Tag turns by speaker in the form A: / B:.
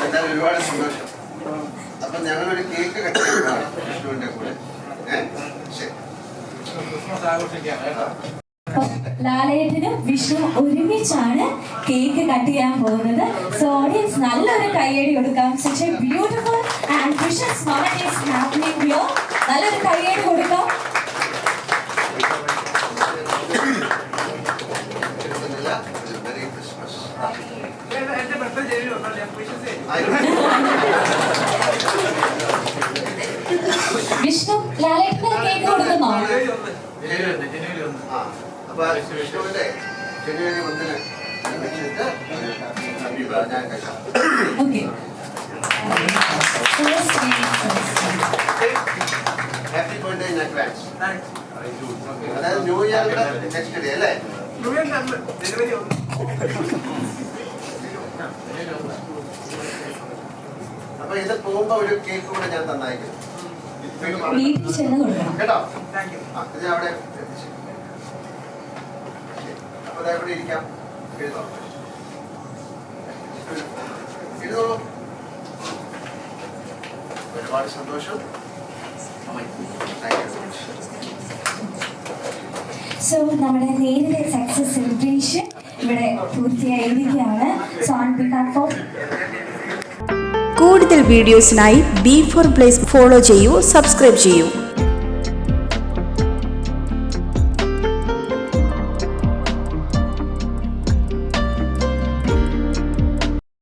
A: എന്തായാലും ഒരുപാട് സന്തോഷം. അപ്പൊ ഞങ്ങളൊരു കേക്ക് കട്ട് ചെയ്യുന്നതാണ് വിഷ്ണുവിന്റെ കൂടെ. ശരി.
B: ലാലേട്ടനും വിഷ്ണു ഒരുമിച്ചാണ് കേക്ക് കട്ട് ചെയ്യാൻ പോകുന്നത്. സോ ഓഡിയൻസ് നല്ലൊരു കയ്യടി കൊടുക്കാം. such a beautiful and precious moment is happening here. നല്ലൊരു കയ്യടി കൊടുക്കാം. വിഷ്ണു ലാലേട്ടന് കേക്ക് കൊടുക്കുന്നോ?
A: അപ്പൊ വിഷ്ണുവിന്റെ ജനുവരി 1 വെച്ചിട്ട് ഞാൻ കഴിക്കാം. Happy birthday in advance. അതായത് ന്യൂ ഇയറിന്റെ നെക്സ്റ്റ് ഡേ അല്ലേ? അപ്പൊ ഇത് പോകുമ്പോ ഒരു കേക്ക് കൂടെ ഞാൻ തന്നായിരിക്കും കേട്ടോ. ഇത് അവിടെ അപ്പൊ അതവിടെ ഇരിക്കാം. എഴുതോളൂ. ഒരുപാട് സന്തോഷം.
B: സോ നമ്മുടെ നേരത്തെ സക്സസ് സെലിബ്രേഷൻ ഇവിടെ പൂർത്തിയായിരിക്കുകയാണ്. സോ ഓൺ ബിഹാഫ് ഓഫ്
C: കൂടുതൽ വീഡിയോസിനായി B4 Place ഫോളോ ചെയ്യൂ, സബ്സ്ക്രൈബ് ചെയ്യൂ.